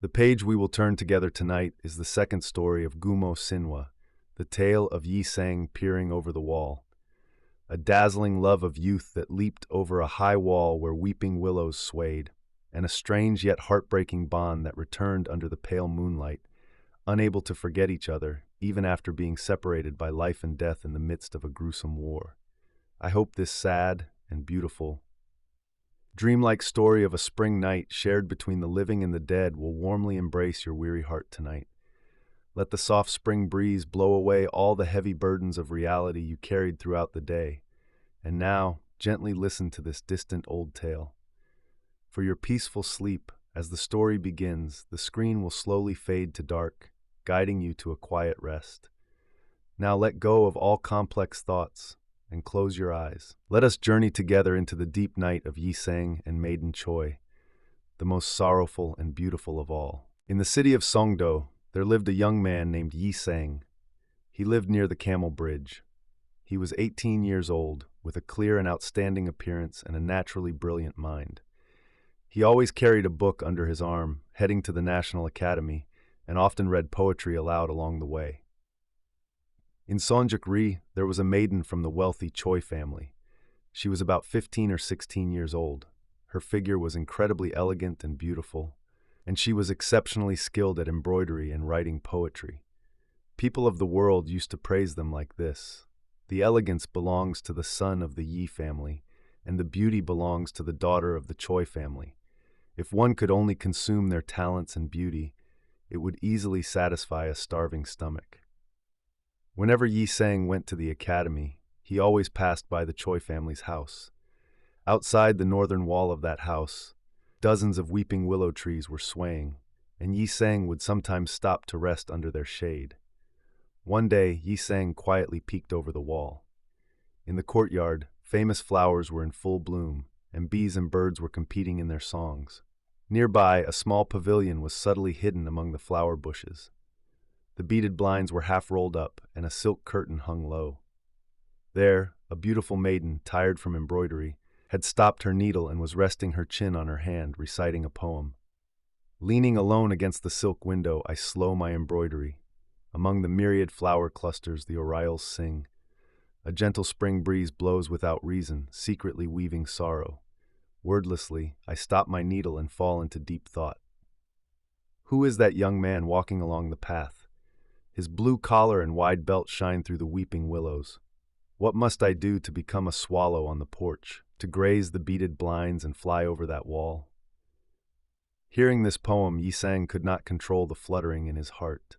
The page we will turn together tonight is the second story of Geumo Sinhwa, the tale of Yi Sang peering over the wall. A dazzling love of youth that leaped over a high wall where weeping willows swayed, and a strange yet heartbreaking bond that returned under the pale moonlight, unable to forget each other, even after being separated by life and death in the midst of a gruesome war. I hope this sad and beautiful, dreamlike story of a spring night shared between the living and the dead will warmly embrace your weary heart tonight. Let the soft spring breeze blow away all the heavy burdens of reality you carried throughout the day. And now, gently listen to this distant old tale. For your peaceful sleep, as the story begins, the screen will slowly fade to dark, guiding you to a quiet rest. Now let go of all complex thoughts and close your eyes. Let us journey together into the deep night of Yi Sang and Maiden Choi, the most sorrowful and beautiful of all. In the city of Songdo, there lived a young man named Yi Sang. He lived near the Camel Bridge. He was 18 years old, with a clear and outstanding appearance and a naturally brilliant mind. He always carried a book under his arm, heading to the National Academy, and often read poetry aloud along the way. In Sonjuk-ri, there was a maiden from the wealthy Choi family. She was about 15 or 16 years old. Her figure was incredibly elegant and beautiful, and she was exceptionally skilled at embroidery and writing poetry. People of the world used to praise them like this: "The elegance belongs to the son of the Yi family, and the beauty belongs to the daughter of the Choi family. If one could only consume their talents and beauty, it would easily satisfy a starving stomach." Whenever Yi Sang went to the academy, he always passed by the Choi family's house. Outside the northern wall of that house, dozens of weeping willow trees were swaying, and Yi Sang would sometimes stop to rest under their shade. One day, Yi Sang quietly peeked over the wall. In the courtyard, famous flowers were in full bloom, and bees and birds were competing in their songs. Nearby, a small pavilion was subtly hidden among the flower bushes. The beaded blinds were half rolled up, and a silk curtain hung low. There, a beautiful maiden, tired from embroidery, had stopped her needle and was resting her chin on her hand, reciting a poem. Leaning alone against the silk window, I slow my embroidery. Among the myriad flower clusters, the orioles sing. A gentle spring breeze blows without reason, secretly weaving sorrow. Wordlessly, I stop my needle and fall into deep thought. Who is that young man walking along the path? His blue collar and wide belt shine through the weeping willows. What must I do to become a swallow on the porch, to graze the beaded blinds and fly over that wall? Hearing this poem, Yi Sang could not control the fluttering in his heart.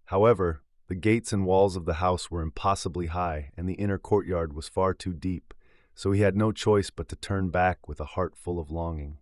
However, the gates and walls of the house were impossibly high, and the inner courtyard was far too deep, so he had no choice but to turn back with a heart full of longing.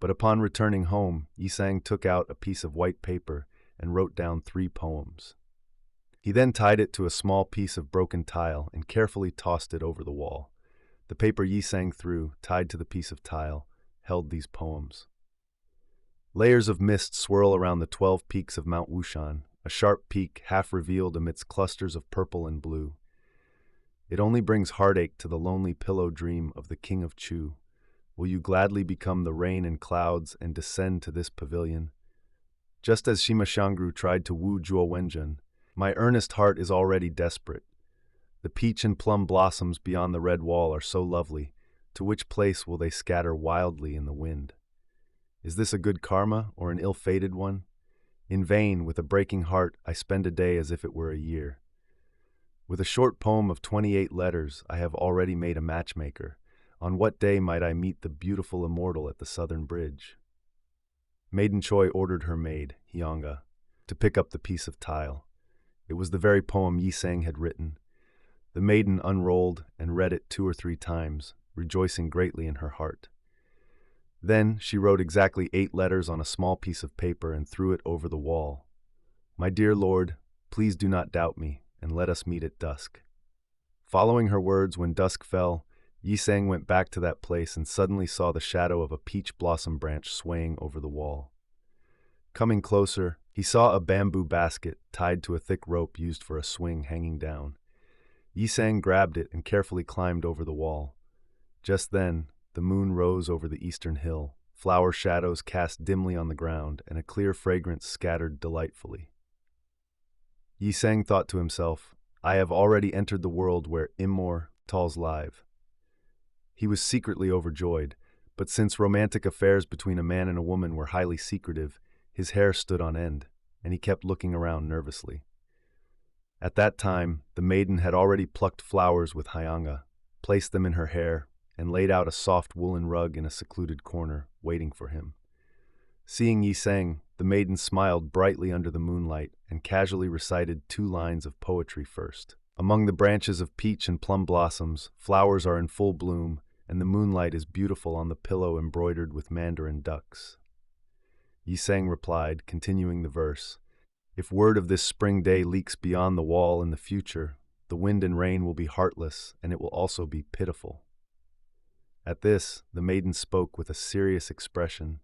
But upon returning home, Yi Sang took out a piece of white paper and wrote down 3 poems. He then tied it to a small piece of broken tile and carefully tossed it over the wall. The paper Yi Sang threw, tied to the piece of tile, held these poems. Layers of mist swirl around the 12 peaks of Mount Wushan, a sharp peak half revealed amidst clusters of purple and blue. It only brings heartache to the lonely pillow dream of the King of Chu. Will you gladly become the rain and clouds and descend to this pavilion? Just as Shima Shangru tried to woo Zhuo Wenjun, my earnest heart is already desperate. The peach and plum blossoms beyond the red wall are so lovely. To which place will they scatter wildly in the wind? Is this a good karma or an ill-fated one? In vain, with a breaking heart, I spend a day as if it were a year. With a short poem of 28 letters, I have already made a matchmaker. On what day might I meet the beautiful immortal at the southern bridge? Maiden Choi ordered her maid, Hyanga, to pick up the piece of tile. It was the very poem Yi Sang had written. The maiden unrolled and read it 2 or 3 times, rejoicing greatly in her heart. Then she wrote exactly 8 letters on a small piece of paper and threw it over the wall. "My dear Lord, please do not doubt me, and let us meet at dusk." Following her words, when dusk fell, Yi Sang went back to that place and suddenly saw the shadow of a peach blossom branch swaying over the wall. Coming closer, he saw a bamboo basket tied to a thick rope used for a swing hanging down. Yi Sang grabbed it and carefully climbed over the wall. Just then, the moon rose over the eastern hill, flower shadows cast dimly on the ground, and a clear fragrance scattered delightfully. Yi Sang thought to himself, I have already entered the world where immortals live. He was secretly overjoyed, but since romantic affairs between a man and a woman were highly secretive, his hair stood on end, and he kept looking around nervously. At that time, the maiden had already plucked flowers with Hyanga, placed them in her hair, and laid out a soft woolen rug in a secluded corner, waiting for him. Seeing Yi Sang, the maiden smiled brightly under the moonlight and casually recited 2 lines of poetry first. Among the branches of peach and plum blossoms, flowers are in full bloom, and the moonlight is beautiful on the pillow embroidered with mandarin ducks. Yi Sang replied, continuing the verse, If word of this spring day leaks beyond the wall in the future, the wind and rain will be heartless, and it will also be pitiful. At this, the maiden spoke with a serious expression.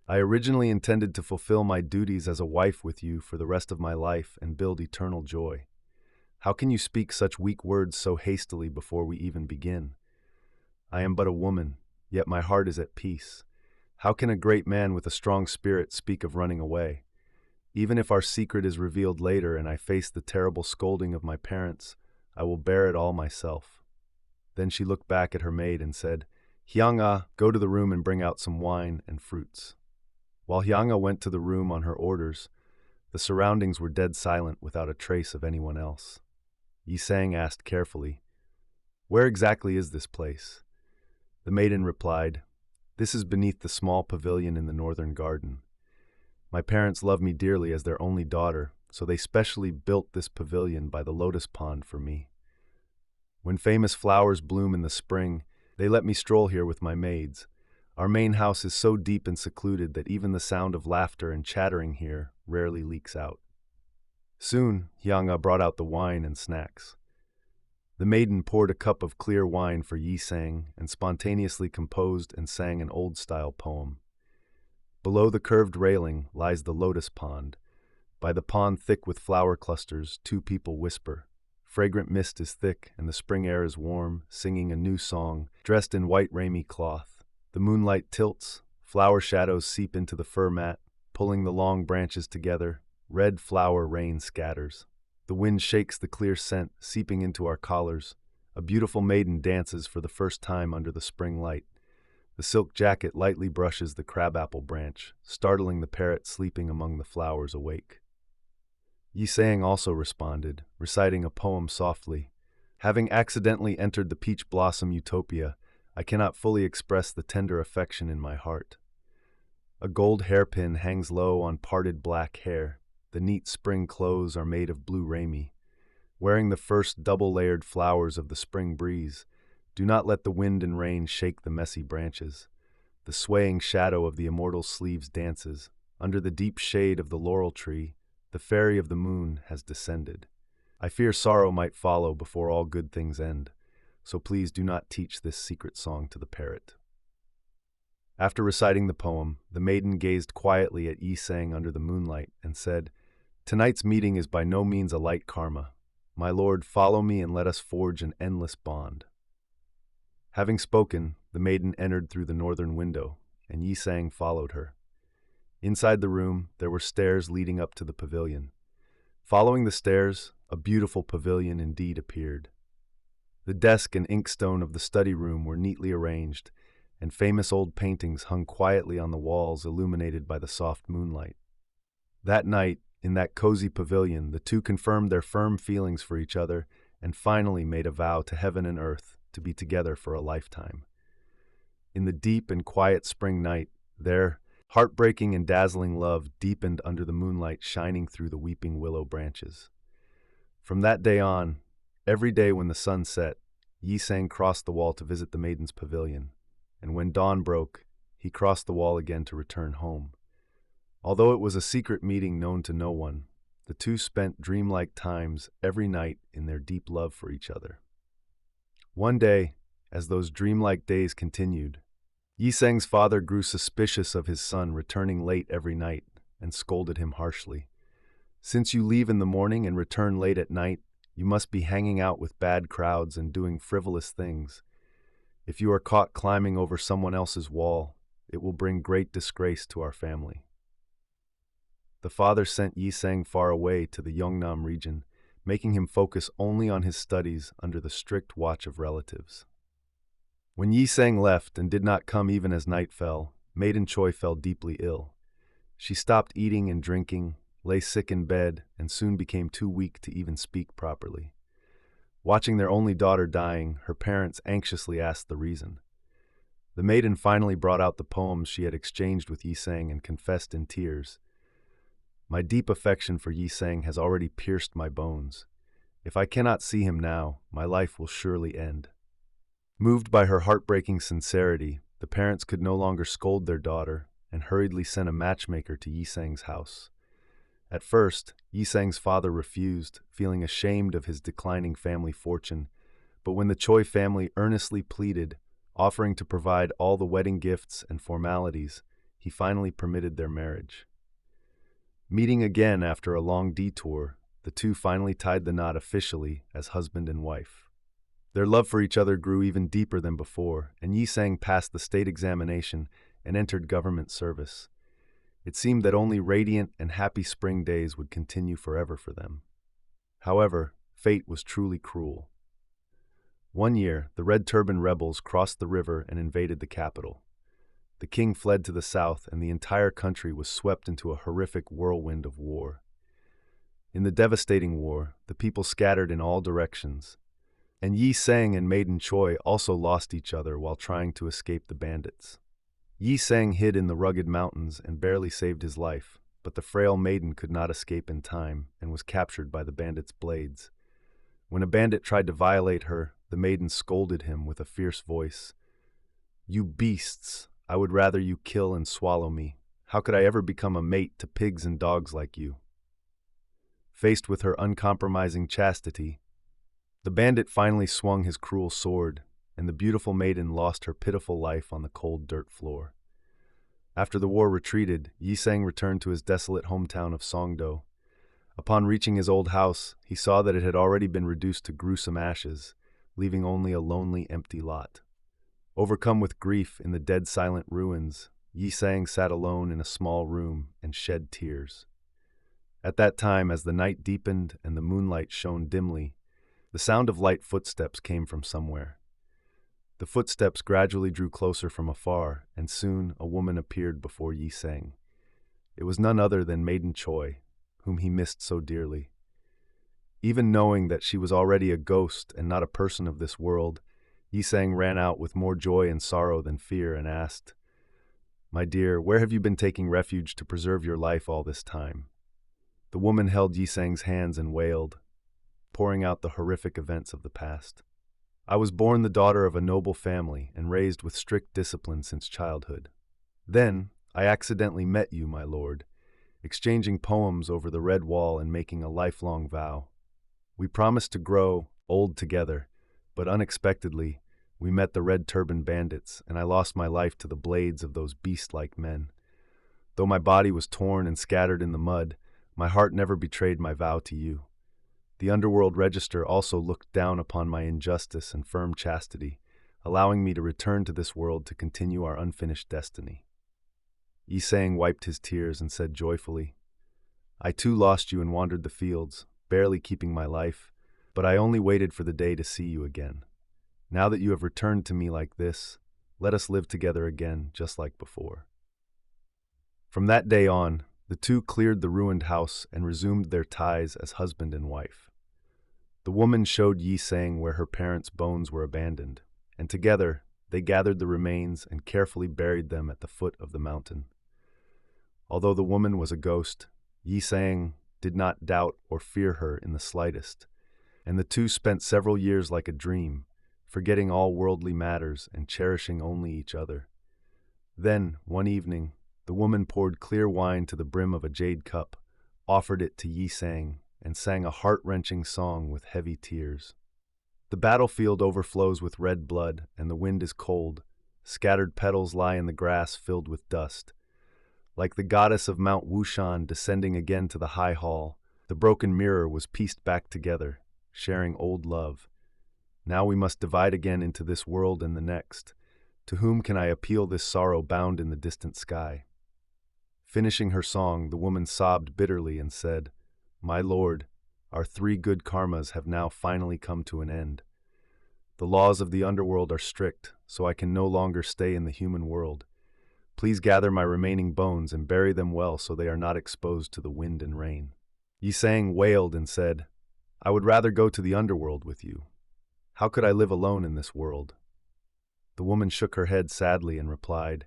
I originally intended to fulfill my duties as a wife with you for the rest of my life and build eternal joy. How can you speak such weak words so hastily before we even begin? I am but a woman, yet my heart is at peace. How can a great man with a strong spirit speak of running away? Even if our secret is revealed later and I face the terrible scolding of my parents, I will bear it all myself. Then she looked back at her maid and said, Hyanga, go to the room and bring out some wine and fruits. While Hyanga went to the room on her orders, the surroundings were dead silent without a trace of anyone else. Yi Sang asked carefully, Where exactly is this place? The maiden replied, This is beneath the small pavilion in the northern garden. My parents love me dearly as their only daughter, so they specially built this pavilion by the lotus pond for me. When famous flowers bloom in the spring, they let me stroll here with my maids. Our main house is so deep and secluded that even the sound of laughter and chattering here rarely leaks out. Soon, Hyanga brought out the wine and snacks. The maiden poured a cup of clear wine for Yi Sang and spontaneously composed and sang an old-style poem. Below the curved railing lies the lotus pond. By the pond thick with flower clusters, 2 people whisper. Fragrant mist is thick and the spring air is warm, singing a new song, dressed in white ramy cloth. The moonlight tilts, flower shadows seep into the fur mat, pulling the long branches together, red flower rain scatters. The wind shakes the clear scent, seeping into our collars. A beautiful maiden dances for the first time under the spring light. The silk jacket lightly brushes the crabapple branch, startling the parrot sleeping among the flowers awake. Yi Sang also responded, reciting a poem softly. Having accidentally entered the peach blossom utopia, I cannot fully express the tender affection in my heart. A gold hairpin hangs low on parted black hair. The neat spring clothes are made of blue rami. Wearing the first double-layered flowers of the spring breeze, do not let the wind and rain shake the messy branches. The swaying shadow of the immortal sleeves dances. Under the deep shade of the laurel tree, the fairy of the moon has descended. I fear sorrow might follow before all good things end, so please do not teach this secret song to the parrot. After reciting the poem, the maiden gazed quietly at Yi Sang under the moonlight and said, Tonight's meeting is by no means a light karma. My lord, follow me and let us forge an endless bond. Having spoken, the maiden entered through the northern window, and Yi Sang followed her. Inside the room, there were stairs leading up to the pavilion. Following the stairs, a beautiful pavilion indeed appeared. The desk and inkstone of the study room were neatly arranged, and famous old paintings hung quietly on the walls illuminated by the soft moonlight. That night, in that cozy pavilion, the two confirmed their firm feelings for each other and finally made a vow to heaven and earth to be together for a lifetime. In the deep and quiet spring night, their heartbreaking and dazzling love deepened under the moonlight shining through the weeping willow branches. From that day on, every day when the sun set, Yi Sang crossed the wall to visit the maiden's pavilion, and when dawn broke, he crossed the wall again to return home. Although it was a secret meeting known to no one, the two spent dreamlike times every night in their deep love for each other. One day, as those dreamlike days continued, Yi Sang's father grew suspicious of his son returning late every night and scolded him harshly. Since you leave in the morning and return late at night, you must be hanging out with bad crowds and doing frivolous things. If you are caught climbing over someone else's wall, It will bring great disgrace to our family. The father sent Yi Sang far away to the Yeongnam region, making him focus only on his studies under the strict watch of relatives. When Yi Sang left and did not come even as night fell, Maiden Choi fell deeply ill. She stopped eating and drinking, lay sick in bed, and soon became too weak to even speak properly. Watching their only daughter dying, her parents anxiously asked the reason. The maiden finally brought out the poems she had exchanged with Yi Sang and confessed in tears. My deep affection for Yi Sang has already pierced my bones. If I cannot see him now, my life will surely end. Moved by her heartbreaking sincerity, the parents could no longer scold their daughter and hurriedly sent a matchmaker to Yi Sang's house. At first, Yi Sang's father refused, feeling ashamed of his declining family fortune, but when the Choi family earnestly pleaded, offering to provide all the wedding gifts and formalities, he finally permitted their marriage. Meeting again after a long detour, the two finally tied the knot officially as husband and wife. Their love for each other grew even deeper than before, and Yi Sang passed the state examination and entered government service. It seemed that only radiant and happy spring days would continue forever for them. However, fate was truly cruel. One year, the Red Turban rebels crossed the river and invaded the capital. The king fled to the south, and the entire country was swept into a horrific whirlwind of war. In the devastating war, the people scattered in all directions, and Yi Sang and Maiden Choi also lost each other while trying to escape the bandits. Yi Sang hid in the rugged mountains and barely saved his life, but the frail maiden could not escape in time and was captured by the bandits' blades. When a bandit tried to violate her, the maiden scolded him with a fierce voice. "You beasts! I would rather you kill and swallow me. How could I ever become a mate to pigs and dogs like you?" Faced with her uncompromising chastity, the bandit finally swung his cruel sword, and the beautiful maiden lost her pitiful life on the cold dirt floor. After the war retreated, Yi Sang returned to his desolate hometown of Songdo. Upon reaching his old house, he saw that it had already been reduced to gruesome ashes, leaving only a lonely, empty lot. Overcome with grief in the dead silent ruins, Yi Sang sat alone in a small room and shed tears. At that time, as the night deepened and the moonlight shone dimly, the sound of light footsteps came from somewhere. The footsteps gradually drew closer from afar, and soon a woman appeared before Yi Sang. It was none other than Maiden Choi, whom he missed so dearly. Even knowing that she was already a ghost and not a person of this world, Yi Sang ran out with more joy and sorrow than fear and asked, "My dear, where have you been taking refuge to preserve your life all this time?" The woman held Yi Sang's hands and wailed, pouring out the horrific events of the past. "I was born the daughter of a noble family and raised with strict discipline since childhood. Then, I accidentally met you, my lord, exchanging poems over the red wall and making a lifelong vow. We promised to grow old together, but unexpectedly, we met the Red Turban bandits, and I lost my life to the blades of those beast-like men. Though my body was torn and scattered in the mud, my heart never betrayed my vow to you. The underworld register also looked down upon my injustice and firm chastity, allowing me to return to this world to continue our unfinished destiny." Yi Sang wiped his tears and said joyfully, "I too lost you and wandered the fields, barely keeping my life, but I only waited for the day to see you again. Now that you have returned to me like this, let us live together again, just like before." From that day on, the two cleared the ruined house and resumed their ties as husband and wife. The woman showed Yi Sang where her parents' bones were abandoned, and together they gathered the remains and carefully buried them at the foot of the mountain. Although the woman was a ghost, Yi Sang did not doubt or fear her in the slightest, and the two spent several years like a dream, forgetting all worldly matters and cherishing only each other. Then, one evening, the woman poured clear wine to the brim of a jade cup, offered it to Yi Sang, and sang a heart-wrenching song with heavy tears. "The battlefield overflows with red blood, and the wind is cold. Scattered petals lie in the grass filled with dust. Like the goddess of Mount Wushan descending again to the high hall, the broken mirror was pieced back together, sharing old love. Now we must divide again into this world and the next. To whom can I appeal this sorrow bound in the distant sky? Finishing her song, the woman sobbed bitterly and said, My lord, our 3 good karmas have now finally come to an end. The laws of the underworld are strict, so I can no longer stay in the human world. Please gather my remaining bones and bury them well so they are not exposed to the wind and rain. Yisang wailed and said, I would rather go to the underworld with you. How could I live alone in this world? The woman shook her head sadly and replied,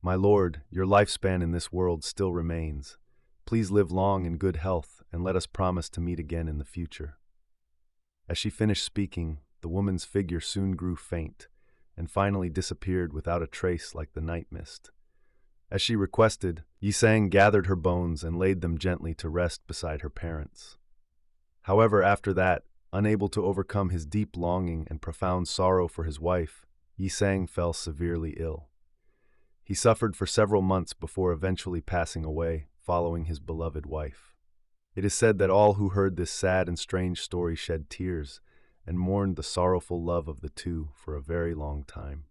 My lord, your lifespan in this world still remains. Please live long in good health and let us promise to meet again in the future. As she finished speaking, the woman's figure soon grew faint and finally disappeared without a trace like the night mist. As she requested, Yisang gathered her bones and laid them gently to rest beside her parents. However, after that, unable to overcome his deep longing and profound sorrow for his wife, Yisang fell severely ill. He suffered for several months before eventually passing away, following his beloved wife. It is said that all who heard this sad and strange story shed tears and mourned the sorrowful love of the two for a very long time.